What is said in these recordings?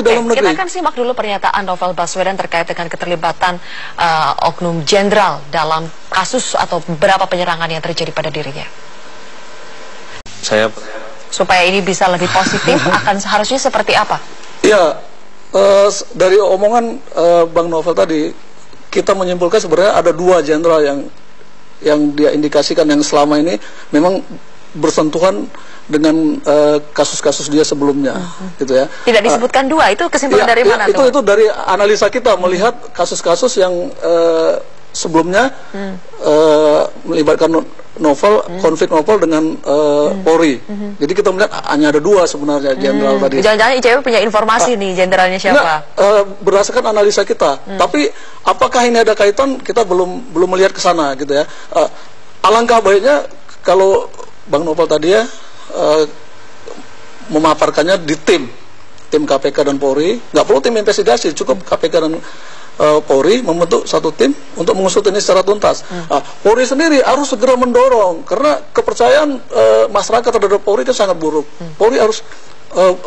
di dalam negeri. Kita akan simak dulu pernyataan Novel Baswedan terkait dengan keterlibatan oknum jenderal dalam kasus atau beberapa penyerangan yang terjadi pada dirinya. Supaya ini bisa lebih positif, akan seharusnya seperti apa? Ya, dari omongan Bang Novel tadi, kita menyimpulkan sebenarnya ada 2 jenderal yang dia indikasikan yang selama ini memang bersentuhan dengan kasus-kasus dia sebelumnya, gitu ya. Tidak disebutkan 2, itu kesimpulan dari mana? Itu dari analisa kita melihat kasus-kasus yang sebelumnya melibatkan Novel, konflik Novel dengan Polri. Jadi kita melihat hanya ada 2 sebenarnya jenderal tadi. Jangan-jangan ICW punya informasi nih jenderalnya siapa? Berdasarkan analisa kita. Tapi apakah ini ada kaitan? Kita belum melihat ke sana, gitu ya. Alangkah baiknya kalau Bang Novel tadi ya memaparkannya di tim KPK dan Polri. Nggak perlu tim investigasi, cukup KPK dan Polri membentuk satu tim untuk mengusut ini secara tuntas. Polri sendiri harus segera mendorong karena kepercayaan masyarakat terhadap Polri kan sangat buruk. Polri harus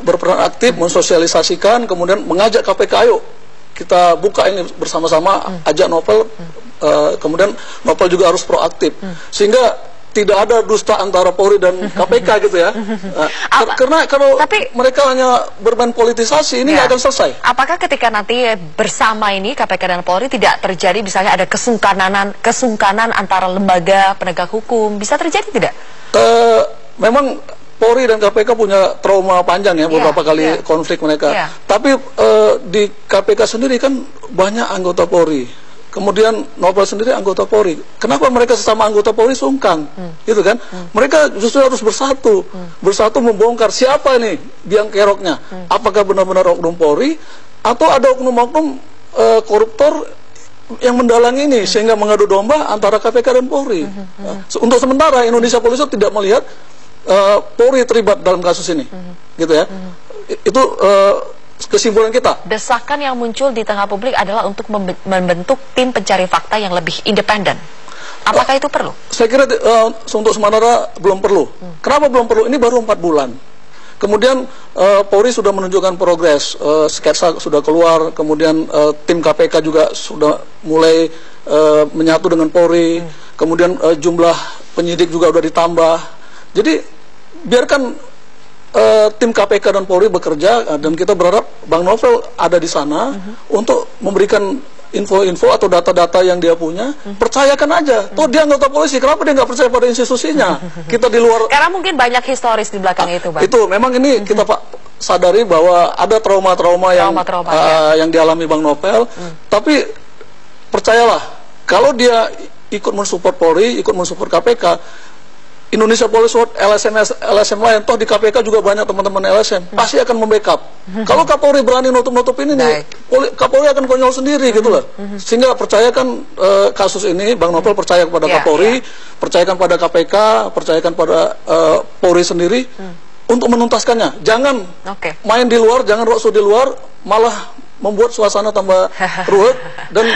berperan aktif, mensosialisasikan, kemudian mengajak KPK, ayo kita buka ini bersama-sama, ajak Novel, kemudian Novel juga harus proaktif, sehingga tidak ada dusta antara Polri dan KPK gitu ya. Karena kalau mereka hanya bermain politisasi, ini nggak akan selesai. Apakah ketika nanti bersama ini KPK dan Polri tidak terjadi misalnya ada kesungkanan antara lembaga penegak hukum, bisa terjadi tidak? Memang Polri dan KPK punya trauma panjang ya, beberapa kali konflik mereka. Tapi di KPK sendiri kan banyak anggota Polri. Kemudian Novel sendiri anggota Polri. Kenapa mereka sesama anggota Polri sungkan? Gitu kan? Mereka justru harus bersatu. Bersatu membongkar siapa ini biang keroknya. Apakah benar-benar oknum Polri atau ada oknum-oknum koruptor yang mendalangi ini sehingga mengadu domba antara KPK dan Polri. Untuk sementara Indonesia Polisi tidak melihat Polri terlibat dalam kasus ini. Gitu ya. Itu kesimpulan kita. Desakan yang muncul di tengah publik adalah untuk membentuk tim pencari fakta yang lebih independen. Apakah itu perlu? Saya kira untuk sementara belum perlu. Kenapa belum perlu? Ini baru 4 bulan. Kemudian Polri sudah menunjukkan progres, sketsa sudah keluar, kemudian tim KPK juga sudah mulai menyatu dengan Polri, kemudian jumlah penyidik juga sudah ditambah. Jadi biarkan tim KPK dan Polri bekerja, dan kita berharap Bang Novel ada di sana untuk memberikan info-info atau data-data yang dia punya. Percayakan aja. Toh dia anggota polisi, kenapa dia nggak percaya pada institusinya? Kita di luar. Karena mungkin banyak historis di belakang itu, Bang. Itu memang ini kita sadari bahwa ada trauma-trauma yang dialami Bang Novel. Tapi percayalah, kalau dia ikut mensupport Polri, ikut mensupport KPK, Indonesia Police Watch, LSM lain, toh di KPK juga banyak teman-teman LSM, pasti akan membackup. Kalau Kapolri berani nutup-nutup ini nih, Kapolri akan konyol sendiri gitu loh. Sehingga percayakan kasus ini, Bang Novel percaya kepada Kapolri, percayakan pada KPK, percayakan pada Polri sendiri untuk menuntaskannya. Jangan main di luar, jangan rokso di luar, malah membuat suasana tambah ruwet dan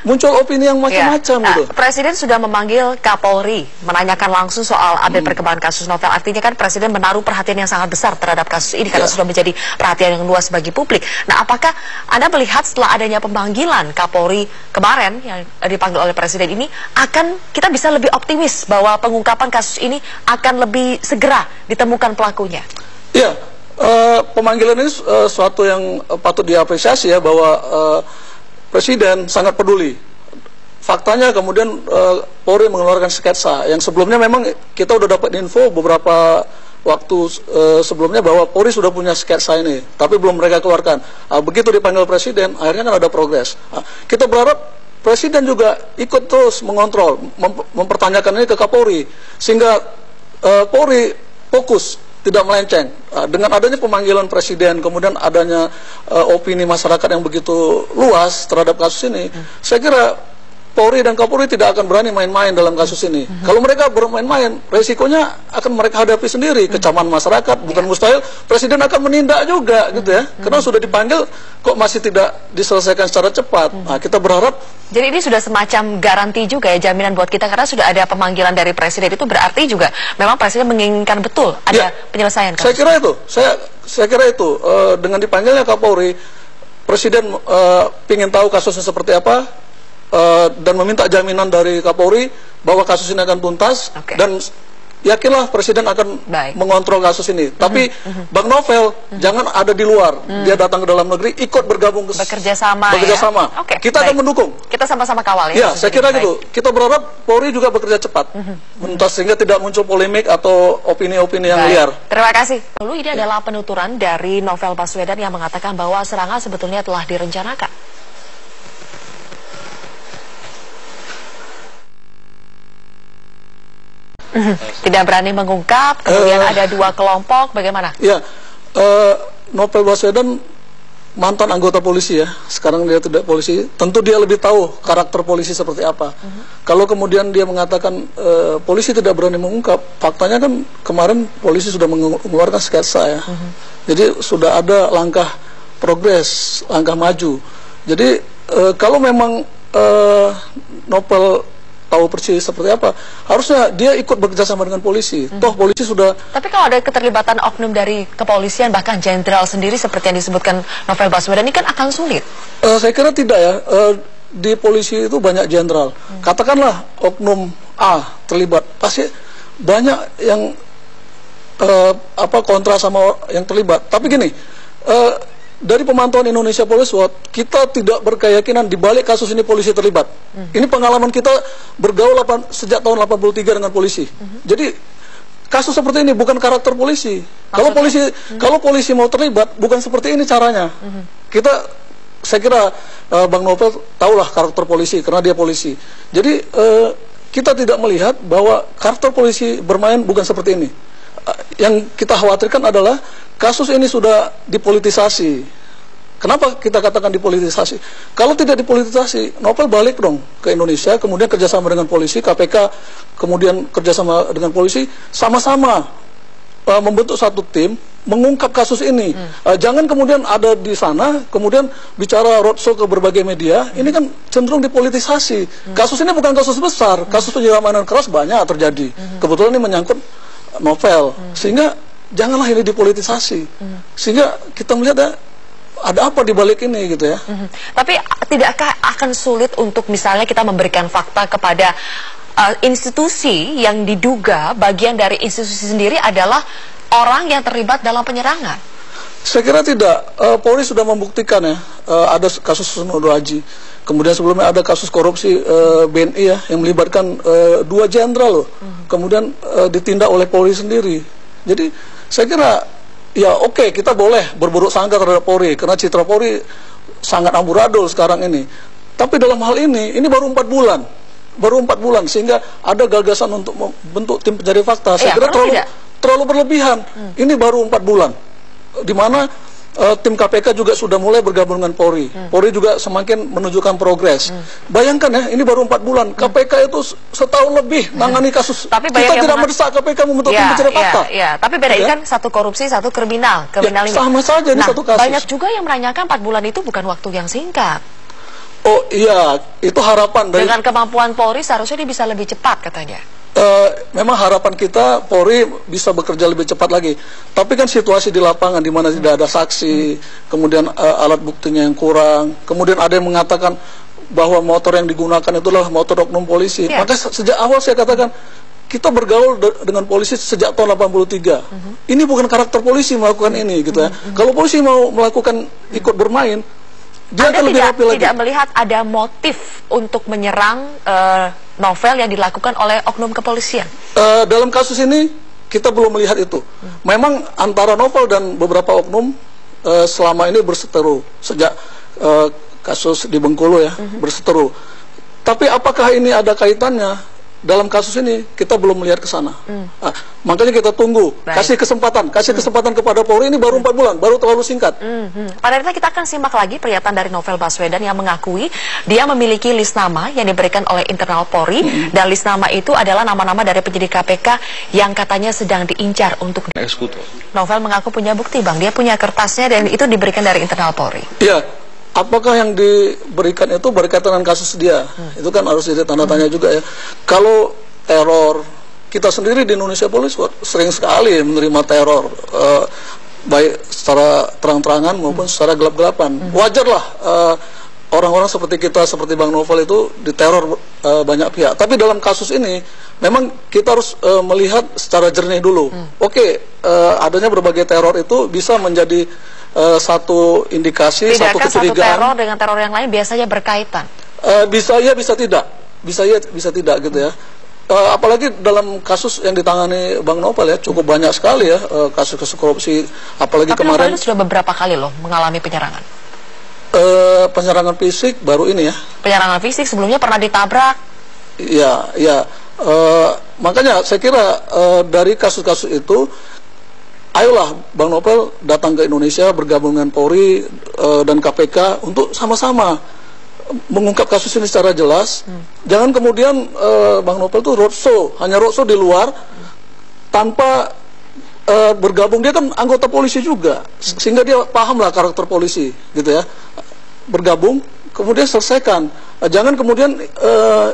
muncul opini yang macam-macam gitu. Presiden sudah memanggil Kapolri menanyakan langsung soal update perkembangan kasus Novel. Artinya kan Presiden menaruh perhatian yang sangat besar terhadap kasus ini karena sudah menjadi perhatian yang luas bagi publik. Nah, apakah Anda melihat setelah adanya pemanggilan Kapolri kemarin yang dipanggil oleh Presiden ini, kita bisa lebih optimis bahwa pengungkapan kasus ini akan lebih segera ditemukan pelakunya? Iya, pemanggilan ini suatu yang patut diapresiasi ya, bahwa Presiden sangat peduli. Faktanya kemudian Polri mengeluarkan sketsa yang sebelumnya memang kita udah dapat info beberapa waktu sebelumnya bahwa Polri sudah punya sketsa ini, tapi belum mereka keluarkan. Begitu dipanggil Presiden, akhirnya kan ada progres. Kita berharap Presiden juga ikut terus mengontrol, mempertanyakan ini ke Kapolri, sehingga Polri fokus, tidak melenceng. Dengan adanya pemanggilan Presiden, kemudian adanya opini masyarakat yang begitu luas terhadap kasus ini, saya kira Polri dan Kapolri tidak akan berani main-main dalam kasus ini. Kalau mereka bermain-main, resikonya akan mereka hadapi sendiri. Kecaman masyarakat, bukan mustahil, Presiden akan menindak juga, gitu ya. Karena sudah dipanggil, kok masih tidak diselesaikan secara cepat. Nah, kita berharap. Jadi ini sudah semacam garansi juga ya, jaminan buat kita, karena sudah ada pemanggilan dari Presiden, itu berarti juga memang Presiden menginginkan betul ada penyelesaian kasus. Saya kira itu, saya kira itu, dengan dipanggilnya Kapolri, Presiden ingin tahu kasusnya seperti apa, dan meminta jaminan dari Kapolri bahwa kasus ini akan tuntas, dan yakinlah Presiden akan mengontrol kasus ini. Tapi Bang Novel jangan ada di luar, dia datang ke dalam negeri, ikut bergabung bekerja sama. Kita akan mendukung. Kita sama-sama kawal ya. Ya, saya kira gitu. Kita berharap Polri juga bekerja cepat, menuntas sehingga tidak muncul polemik atau opini-opini yang liar. Terima kasih. Lalu ini adalah penuturan dari Novel Baswedan yang mengatakan bahwa serangan sebetulnya telah direncanakan. Tidak berani mengungkap, kemudian ada dua kelompok, bagaimana? Ya, Novel Baswedan mantan anggota polisi ya, sekarang dia tidak polisi, tentu dia lebih tahu karakter polisi seperti apa. Kalau kemudian dia mengatakan polisi tidak berani mengungkap, faktanya kan kemarin polisi sudah mengeluarkan sketsa ya. Jadi sudah ada langkah progres, langkah maju. Jadi kalau memang Novel tahu persis seperti apa, harusnya dia ikut bekerja sama dengan polisi. Toh polisi sudah. Tapi kalau ada keterlibatan oknum dari kepolisian, bahkan jenderal sendiri seperti yang disebutkan Novel Baswedan, ini kan akan sulit. Saya kira tidak ya. Di polisi itu banyak jenderal. Katakanlah oknum A terlibat, pasti banyak yang kontra sama yang terlibat. Tapi gini, dari pemantauan Indonesia Police Watch, kita tidak berkeyakinan di balik kasus ini polisi terlibat. Ini pengalaman kita bergaul sejak tahun 83 dengan polisi. Jadi kasus seperti ini bukan karakter polisi. Kalau polisi mau terlibat, bukan seperti ini caranya. Saya kira Bang Novel tahulah karakter polisi karena dia polisi. Jadi kita tidak melihat bahwa karakter polisi bermain bukan seperti ini. Yang kita khawatirkan adalah kasus ini sudah dipolitisasi. Kenapa kita katakan dipolitisasi? Kalau tidak dipolitisasi, Novel balik dong ke Indonesia, kemudian kerjasama dengan polisi, KPK, kemudian kerjasama dengan polisi, sama-sama membentuk satu tim, mengungkap kasus ini. Jangan kemudian ada di sana, kemudian bicara roadshow ke berbagai media, ini kan cenderung dipolitisasi. Kasus ini bukan kasus besar, kasus penyiraman keras banyak terjadi. Kebetulan ini menyangkut Novel, sehingga janganlah ini dipolitisasi, sehingga kita melihat ya, ada apa di balik ini gitu ya. Tapi tidakkah akan sulit untuk misalnya kita memberikan fakta kepada institusi yang diduga bagian dari institusi sendiri adalah orang yang terlibat dalam penyerangan? Saya kira tidak. Polri sudah membuktikan ya, ada kasus Nodo Haji. Kemudian sebelumnya ada kasus korupsi BNI ya, yang melibatkan 2 jenderal loh. Kemudian ditindak oleh Polri sendiri. Jadi saya kira ya oke, kita boleh berburuk sangka terhadap Polri karena citra Polri sangat amburadul sekarang ini. Tapi dalam hal ini baru 4 bulan. Baru 4 bulan sehingga ada gagasan untuk membentuk tim pencari fakta. Saya kira terlalu berlebihan. Ini baru 4 bulan. Di mana tim KPK juga sudah mulai bergabung dengan Polri. Polri juga semakin menunjukkan progres. Bayangkan ya, ini baru 4 bulan. KPK itu setahun lebih nangani kasus. Tapi kita tidak mendesak KPK membentuk tim pencari fakta. Tapi beda kan, satu korupsi, satu kriminal. Sama saja ini satu kasus. Banyak juga yang menanyakan 4 bulan itu bukan waktu yang singkat. Oh iya, itu harapan dari. Dengan kemampuan Polri seharusnya dia bisa lebih cepat katanya. Memang harapan kita Polri bisa bekerja lebih cepat lagi. Tapi kan situasi di lapangan di mana tidak ada saksi, kemudian alat buktinya yang kurang, kemudian ada yang mengatakan bahwa motor yang digunakan itulah motor oknum polisi. Maka sejak awal saya katakan kita bergaul dengan polisi sejak tahun 83. Ini bukan karakter polisi melakukan ini gitu ya. Kalau polisi mau melakukan ikut bermain, dia akan lebih rapi lagi. Tidak melihat ada motif untuk menyerang Novel yang dilakukan oleh oknum kepolisian? Dalam kasus ini kita belum melihat itu. Memang antara Novel dan beberapa oknum selama ini berseteru sejak kasus di Bengkulu ya, berseteru. Tapi apakah ini ada kaitannya? dalam kasus ini kita belum melihat ke sana. Makanya kita tunggu, kasih kesempatan kepada Polri. Ini baru 4 bulan, baru terlalu singkat. Pada akhirnya kita akan simak lagi pernyataan dari Novel Baswedan yang mengakui dia memiliki list nama yang diberikan oleh internal Polri, dan list nama itu adalah nama-nama dari penyidik KPK yang katanya sedang diincar untuk eksekutor. Novel mengaku punya bukti, Bang. Dia punya kertasnya dan itu diberikan dari internal Polri. Iya. Apakah yang diberikan itu berkaitan dengan kasus dia? Itu kan harus jadi tanda tanya juga ya. Kalau teror, kita sendiri di Indonesia Police sering sekali menerima teror, baik secara terang-terangan maupun secara gelap-gelapan. Wajarlah orang-orang seperti kita, seperti Bang Novel itu diteror banyak pihak. Tapi dalam kasus ini memang kita harus melihat secara jernih dulu. Adanya berbagai teror itu bisa menjadi satu indikasi, satu kecurigaan. Satu teror dengan teror yang lain biasanya berkaitan? Bisa ya, bisa tidak. Bisa ya, bisa tidak gitu ya. Apalagi dalam kasus yang ditangani Bang Novel ya, cukup banyak sekali ya kasus-kasus korupsi. Apalagi tapi kemarin. Novel sudah beberapa kali loh mengalami penyerangan. Penyerangan fisik baru ini ya. Penyerangan fisik, sebelumnya pernah ditabrak. Iya, ya. Makanya saya kira dari kasus-kasus itu, ayolah Bang Novel datang ke Indonesia bergabung dengan Polri dan KPK untuk sama-sama mengungkap kasus ini secara jelas. Jangan kemudian Bang Novel itu hanya roadshow di luar tanpa bergabung. Dia kan anggota polisi juga, sehingga dia pahamlah karakter polisi, gitu ya. Bergabung, kemudian selesaikan. Jangan kemudian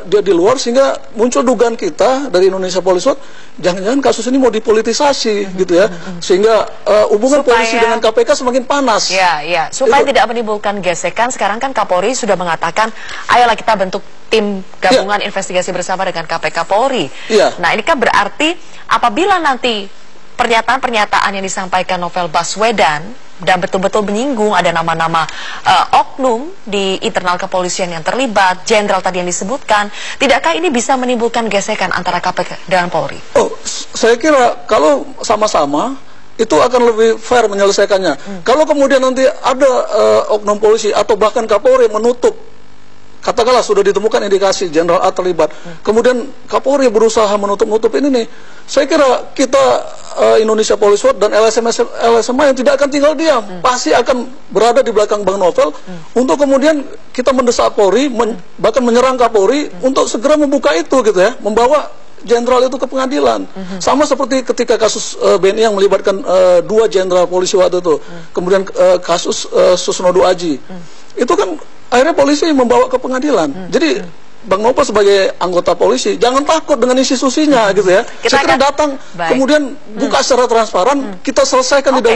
dia di luar sehingga muncul dugaan kita dari Indonesia Police Watch, jangan-jangan kasus ini mau dipolitisasi, gitu ya, sehingga hubungan polisi dengan KPK semakin panas. Ya, supaya tidak menimbulkan gesekan. Sekarang kan Kapolri sudah mengatakan, ayolah kita bentuk tim gabungan investigasi bersama dengan KPK Polri. Nah, ini kan berarti apabila nanti pernyataan-pernyataan yang disampaikan Novel Baswedan dan betul-betul menyinggung ada nama-nama oknum di internal kepolisian yang terlibat, jenderal tadi yang disebutkan, tidakkah ini bisa menimbulkan gesekan antara KPK dan Polri? Saya kira kalau sama-sama itu akan lebih fair menyelesaikannya. Kalau kemudian nanti ada oknum polisi atau bahkan Kapolri menutup, katakanlah sudah ditemukan indikasi Jenderal A terlibat, kemudian Kapolri berusaha menutup-nutup ini nih, saya kira kita Indonesia Police Watch dan LSMA yang tidak akan tinggal diam, pasti akan berada di belakang Bang Novel untuk kemudian kita mendesak Polri, bahkan menyerang Kapolri untuk segera membuka itu, gitu ya, membawa jenderal itu ke pengadilan. Sama seperti ketika kasus BNI yang melibatkan 2 jenderal polisi waktu itu, kemudian kasus Susnodo Aji, itu kan akhirnya polisi membawa ke pengadilan. Jadi Bang Novel sebagai anggota polisi jangan takut dengan institusinya, gitu ya. Saya kira datang kemudian buka secara transparan, kita selesaikan di dalam